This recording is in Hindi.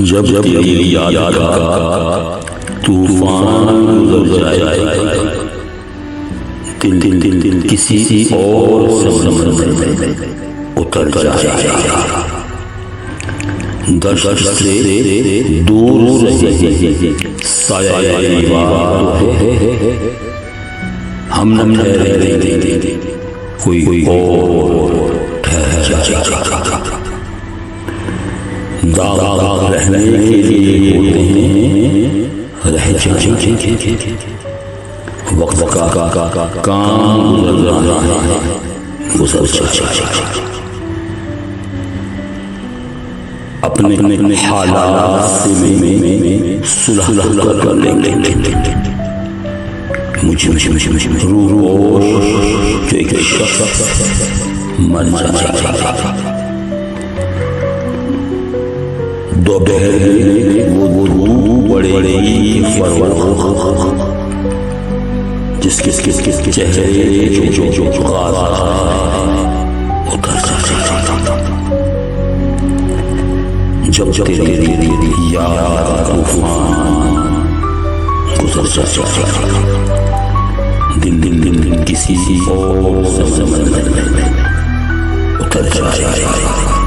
जब तेरी याद का तूफान गुजर जाए, दिल दिल दिल दिल किसी और समंदर में उतर जाए। दर्द से दूर रहे साया हम न ठहरे, कोई और ठहर जाए। दाग रहने के लिए होते हैं, रह जाए। वक्त का काम गुजर रहा है, गुजर जाए। अपने हालात से सुलह कर लेंगे। मुझे रूह जो एक शख्स मर जाए, दोपहर वो धूप बड़ी जिसके चेहरे जो जब तेरी याद तूफान गुजर जाए, दिल दिल दिल किसी और समंदर में उतर जाए।